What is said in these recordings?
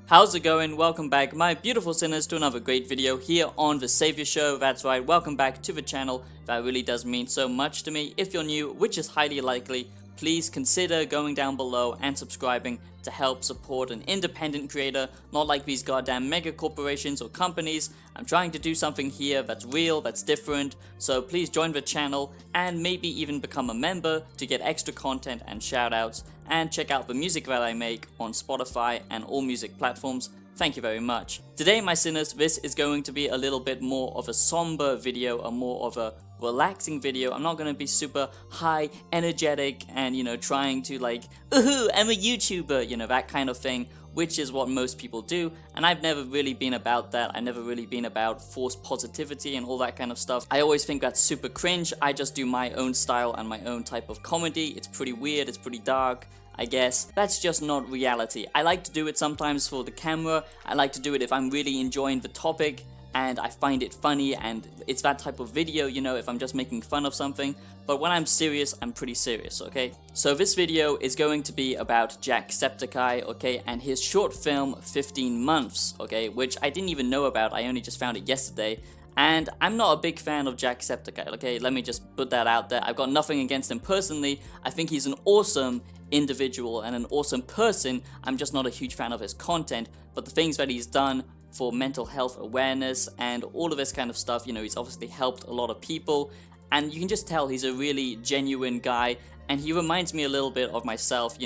How's it going? Welcome back, my beautiful sinners, to another great video here on the Saviour Show. That's right, welcome back to the channel. That really does mean so much to me. If you're new, which is highly likely, please consider going down below and subscribing to help support an independent creator, not like these goddamn mega corporations or companies. I'm trying to do something here that's real, that's different, so please join the channel and maybe even become a member to get extra content and shoutouts, and check out the music that I make on Spotify and all music platforms. Thank you very much. Today, my sinners, this is going to be a little bit more of a somber video, a more of a relaxing video. I'm not going to be super high, energetic, and, trying to like, ooh, I'm a YouTuber, that kind of thing, which is what most people do, and I've never really been about that. I've never really been about forced positivity and all that kind of stuff. I always think that's super cringe. I just do my own style and my own type of comedy. It's pretty weird, it's pretty dark, I guess. That's just not reality. I like to do it sometimes for the camera. I like to do it if I'm really enjoying the topic and I find it funny and it's that type of video, if I'm just making fun of something. But when I'm serious, I'm pretty serious, okay? So this video is going to be about Jacksepticeye, okay, and his short film 15 Months, okay, which I didn't even know about. I only just found it yesterday. And I'm not a big fan of Jacksepticeye, okay? Let me just put that out there. I've got nothing against him personally. I think he's an awesome individual and an awesome person. I'm just not a huge fan of his content, but the things that he's done for mental health awareness and all of this kind of stuff, he's obviously helped a lot of people, and you can just tell he's a really genuine guy, and he reminds me a little bit of myself,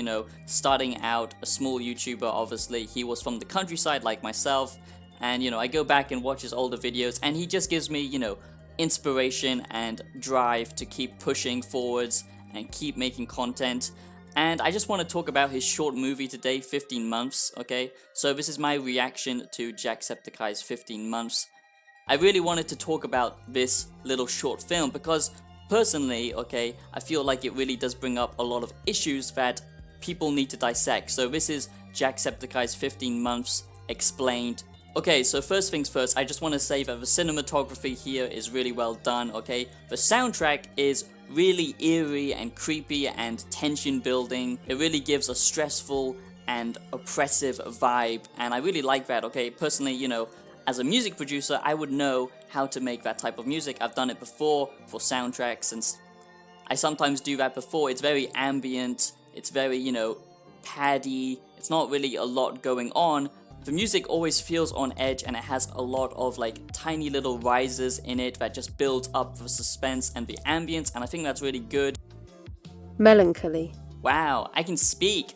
starting out a small YouTuber. Obviously he was from the countryside like myself, and I go back and watch his older videos, and he just gives me, inspiration and drive to keep pushing forwards and keep making content. And I just want to talk about his short movie today, 15 Months, okay? So this is my reaction to Jacksepticeye's 15 Months. I really wanted to talk about this little short film because personally, okay, I feel like it really does bring up a lot of issues that people need to dissect. So this is Jacksepticeye's 15 Months explained. Okay, so first things first, I just want to say that the cinematography here is really well done, okay? The soundtrack is really eerie and creepy and tension building. It really gives a stressful and oppressive vibe, and I really like that, okay? Personally, as a music producer, I would know how to make that type of music. I've done it before for soundtracks, and I sometimes do that before. It's very ambient, it's very, paddy, it's not really a lot going on. The music always feels on edge, and it has a lot of like tiny little rises in it that just build up the suspense and the ambience, and I think that's really good. Melancholy. Wow, I can speak!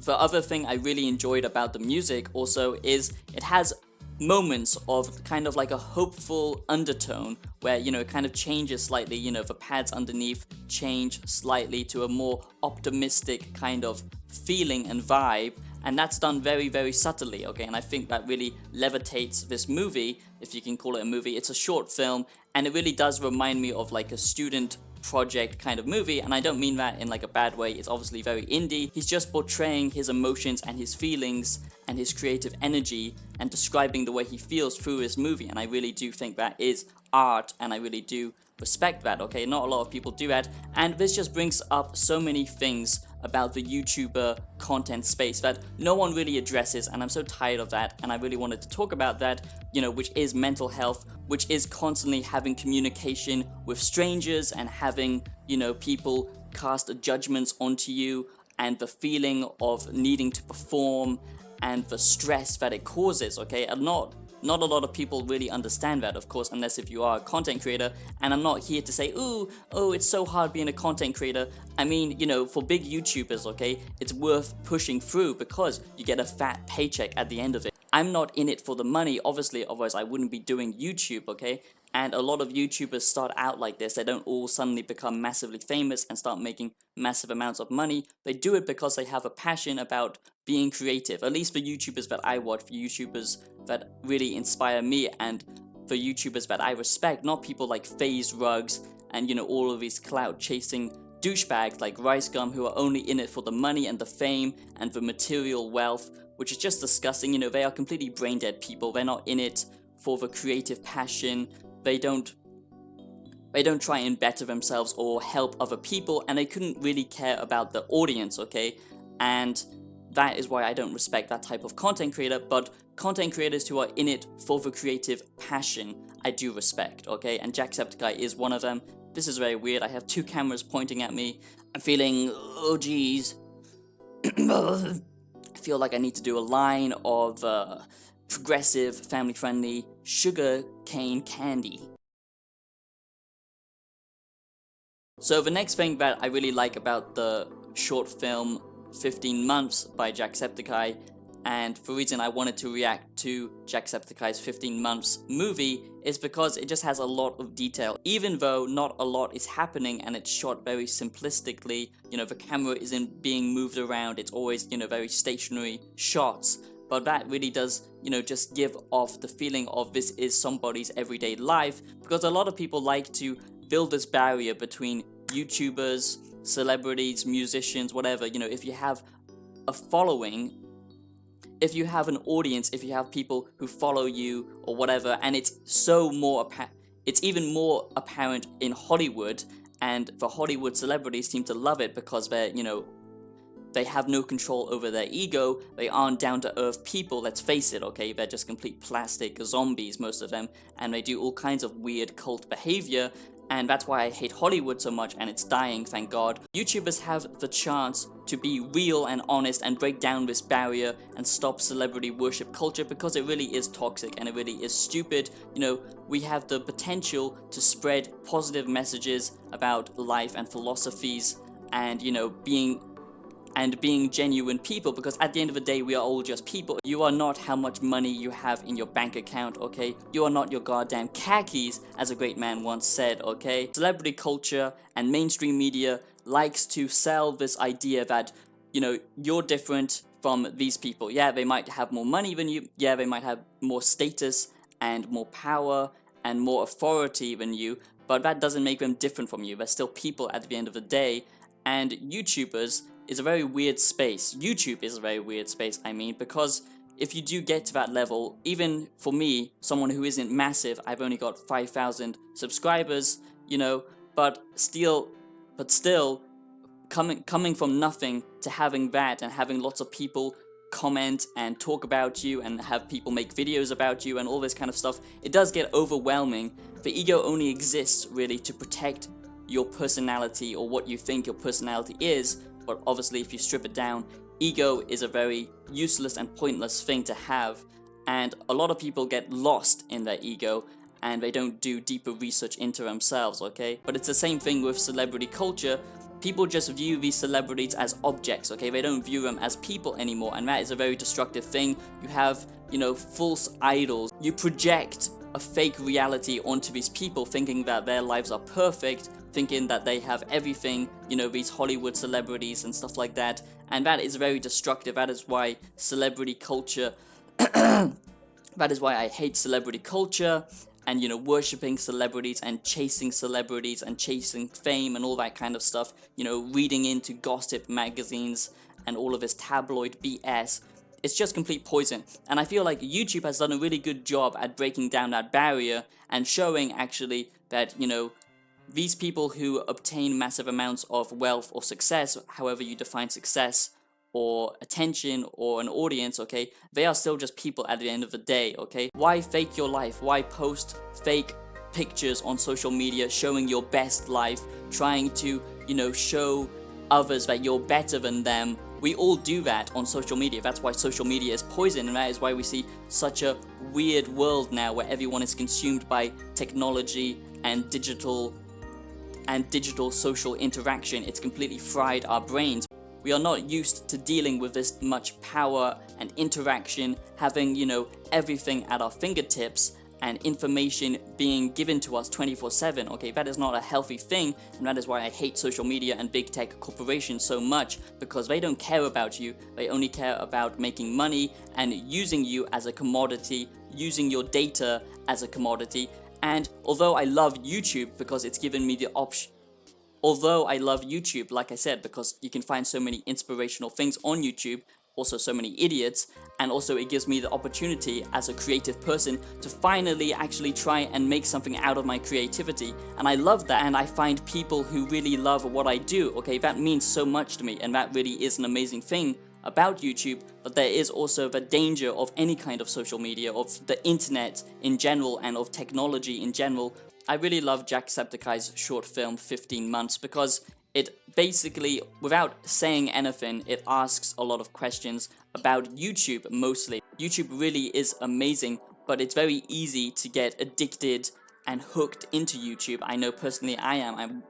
The other thing I really enjoyed about the music also is it has moments of kind of like a hopeful undertone where, it kind of changes slightly, the pads underneath change slightly to a more optimistic kind of feeling and vibe. And that's done very, very subtly, okay? And I think that really levitates this movie, if you can call it a movie. It's a short film, and it really does remind me of like a student project kind of movie, and I don't mean that in like a bad way. It's obviously very indie. He's just portraying his emotions and his feelings and his creative energy and describing the way he feels through his movie, and I really do think that is art, and I really do respect that, okay? Not a lot of people do that, and this just brings up so many things about the YouTuber content space that no one really addresses, and I'm so tired of that, and I really wanted to talk about that, which is mental health, which is constantly having communication with strangers and having, people cast judgments onto you, and the feeling of needing to perform and the stress that it causes, okay? And not a lot of people really understand that, of course, unless if you are a content creator, and I'm not here to say, oh, it's so hard being a content creator. I mean, for big YouTubers, okay, it's worth pushing through because you get a fat paycheck at the end of it. I'm not in it for the money, obviously, otherwise I wouldn't be doing YouTube, okay? And a lot of YouTubers start out like this. They don't all suddenly become massively famous and start making massive amounts of money. They do it because they have a passion about being creative. At least for YouTubers that I watch, for YouTubers that really inspire me, and for YouTubers that I respect, not people like FaZe Rugs and, all of these clout-chasing douchebags like Rice Gum who are only in it for the money and the fame and the material wealth, which is just disgusting. They are completely brain-dead people. They're not in it for the creative passion. They don't try and better themselves or help other people, and they couldn't really care about the audience, okay? And that is why I don't respect that type of content creator, but content creators who are in it for the creative passion, I do respect, okay? And Jacksepticeye is one of them. This is very weird. I have two cameras pointing at me. I'm feeling, oh geez. I feel like I need to do a line of progressive, family-friendly sugar cane candy. So the next thing that I really like about the short film 15 Months by Jacksepticeye, and the reason I wanted to react to Jacksepticeye's 15 Months movie, is because it just has a lot of detail. Even though not a lot is happening and it's shot very simplistically, you know, the camera isn't being moved around, it's always, you know, very stationary shots. But that really does, you know, just give off the feeling of this is somebody's everyday life, because a lot of people like to build this barrier between YouTubers, celebrities, musicians, whatever. You know, if you have a following, if you have an audience, if you have people who follow you or whatever, and it's it's even more apparent in Hollywood, and the Hollywood celebrities seem to love it because they're, you know, they have no control over their ego, they aren't down-to-earth people, let's face it, okay? They're just complete plastic zombies, most of them, and they do all kinds of weird cult behavior, and that's why I hate Hollywood so much, and it's dying, thank God. YouTubers have the chance to be real and honest and break down this barrier and stop celebrity worship culture, because it really is toxic and it really is stupid. You know, we have the potential to spread positive messages about life and philosophies, and, you know, being genuine people, because at the end of the day we are all just people. You are not how much money you have in your bank account, okay? You are not your goddamn khakis, as a great man once said, okay? Celebrity culture and mainstream media likes to sell this idea that, you know, you're different from these people. Yeah, they might have more money than you, yeah, they might have more status and more power and more authority than you, but that doesn't make them different from you. They're still people at the end of the day. And YouTubers is a very weird space. YouTube is a very weird space, I mean, because if you do get to that level, even for me, someone who isn't massive, I've only got 5,000 subscribers, you know, but still, coming from nothing to having that and having lots of people comment and talk about you and have people make videos about you and all this kind of stuff, it does get overwhelming. The ego only exists really to protect your personality or what you think your personality is, but obviously if you strip it down, ego is a very useless and pointless thing to have, and a lot of people get lost in their ego and they don't do deeper research into themselves, okay? But it's the same thing with celebrity culture. People just view these celebrities as objects, okay? They don't view them as people anymore, and that is a very destructive thing. You have, you know, false idols. You project a fake reality onto these people, thinking that their lives are perfect, thinking that they have everything, you know, these Hollywood celebrities and stuff like that, and that is very destructive. That is why celebrity culture, that is why I hate celebrity culture, and, you know, worshipping celebrities and chasing fame and all that kind of stuff, you know, reading into gossip magazines and all of this tabloid BS. It's just complete poison, and I feel like YouTube has done a really good job at breaking down that barrier and showing actually that, you know, these people who obtain massive amounts of wealth or success, however you define success, or attention, or an audience, okay, they are still just people at the end of the day, okay? Why fake your life? Why post fake pictures on social media showing your best life, trying to, you know, show others that you're better than them? We all do that on social media. That's why social media is poison, and that is why we see such a weird world now where everyone is consumed by technology and digital social interaction. It's completely fried our brains. We are not used to dealing with this much power and interaction, having, you know, everything at our fingertips and information being given to us 24/7. Okay, that is not a healthy thing, and that is why I hate social media and big tech corporations so much, because they don't care about you. They only care about making money and using you as a commodity, using your data as a commodity. And although I love YouTube because it's given me the option, like I said, because you can find so many inspirational things on YouTube, also so many idiots, and also it gives me the opportunity as a creative person to finally actually try and make something out of my creativity, and I love that, and I find people who really love what I do, okay, that means so much to me, and that really is an amazing thing about YouTube, but there is also the danger of any kind of social media, of the internet in general, and of technology in general. I really love Jacksepticeye's short film 15 Months because it basically, without saying anything, it asks a lot of questions about YouTube mostly. YouTube really is amazing, but it's very easy to get addicted and hooked into YouTube. I know personally I am.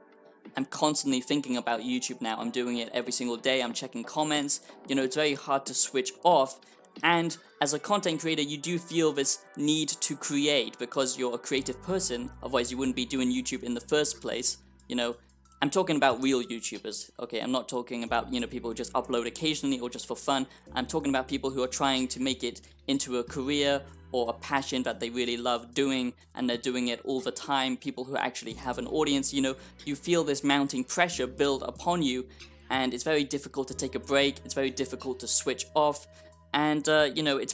I'm constantly thinking about YouTube now. I'm doing it every single day. I'm checking comments. You know, it's very hard to switch off. And as a content creator, you do feel this need to create because you're a creative person. Otherwise, you wouldn't be doing YouTube in the first place. You know, I'm talking about real YouTubers, okay? I'm not talking about, you know, people who just upload occasionally or just for fun. I'm talking about people who are trying to make it into a career or a passion that they really love doing, and they're doing it all the time. People who actually have an audience, you know, you feel this mounting pressure build upon you, and it's very difficult to take a break. It's very difficult to switch off, and, you know, it's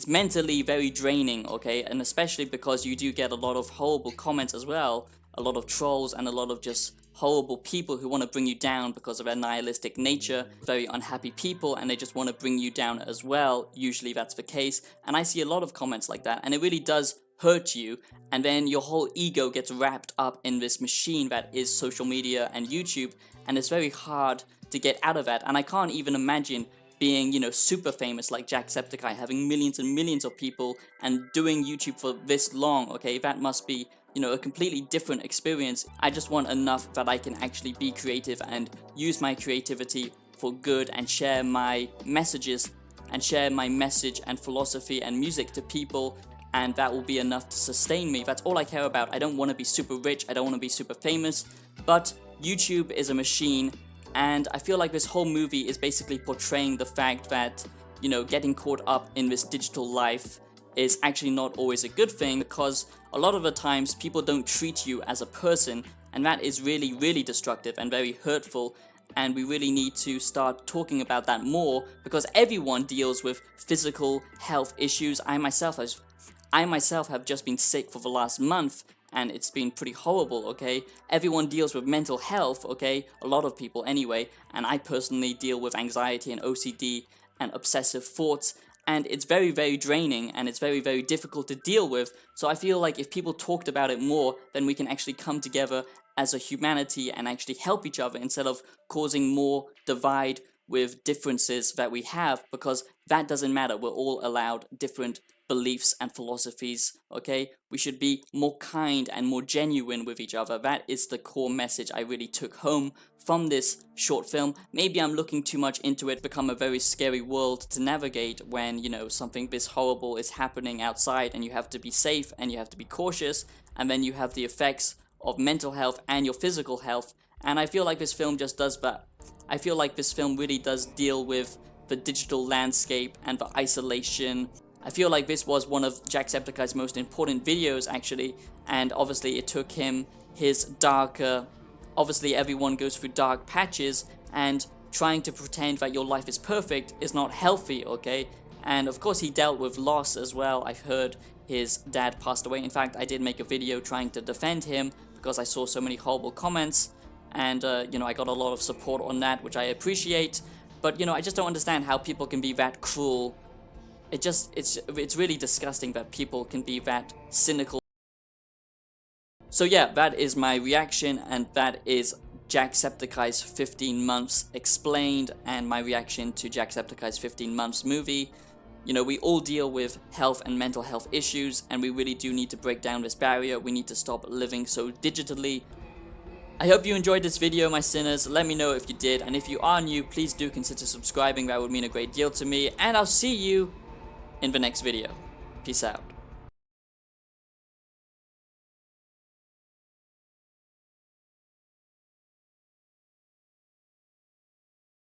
mentally very draining, okay? And especially because you do get a lot of horrible comments as well, a lot of trolls and a lot of just horrible people who want to bring you down because of their nihilistic nature, very unhappy people, and they just want to bring you down as well. Usually that's the case, and I see a lot of comments like that, and it really does hurt you, and then your whole ego gets wrapped up in this machine that is social media and YouTube, and it's very hard to get out of that. And I can't even imagine being, you know, super famous like Jacksepticeye, having millions and millions of people and doing YouTube for this long, okay? That must be, you know, a completely different experience. I just want enough that I can actually be creative and use my creativity for good and share my messages and share my message and philosophy and music to people, and that will be enough to sustain me. That's all I care about. I don't want to be super rich, I don't want to be super famous, but YouTube is a machine. And I feel like this whole movie is basically portraying the fact that, you know, getting caught up in this digital life is actually not always a good thing, because a lot of the times people don't treat you as a person, and that is really, really destructive and very hurtful. And we really need to start talking about that more, because everyone deals with physical health issues. I myself have just been sick for the last month, and it's been pretty horrible, okay? Everyone deals with mental health, okay? A lot of people anyway, and I personally deal with anxiety and OCD and obsessive thoughts, and it's very, very draining, and it's very, very difficult to deal with. So I feel like if people talked about it more, then we can actually come together as a humanity and actually help each other instead of causing more divide with differences that we have, because that doesn't matter. We're all allowed different beliefs and philosophies, okay? We should be more kind and more genuine with each other. That is the core message I really took home from this short film. Maybe I'm looking too much into it, become a very scary world to navigate when, you know, something this horrible is happening outside, and you have to be safe and you have to be cautious, and then you have the effects of mental health and your physical health. And I feel like this film just does that. I feel like this film really does deal with the digital landscape and the isolation. I feel like this was one of Jacksepticeye's most important videos, actually, and obviously it took him his darker... Obviously everyone goes through dark patches, and trying to pretend that your life is perfect is not healthy, okay? And of course he dealt with loss as well. I've heard his dad passed away. In fact, I did make a video trying to defend him because I saw so many horrible comments, and you know, I got a lot of support on that, which I appreciate. But you know, I just don't understand how people can be that cruel. It's really disgusting that people can be that cynical. So yeah, that is my reaction, and that is Jacksepticeye's 15 Months explained, and my reaction to Jacksepticeye's 15 Months movie. You know, we all deal with health and mental health issues, and we really do need to break down this barrier. We need to stop living so digitally. I hope you enjoyed this video, my sinners. Let me know if you did, and if you are new, please do consider subscribing. That would mean a great deal to me, and I'll see you in the next video. Peace out.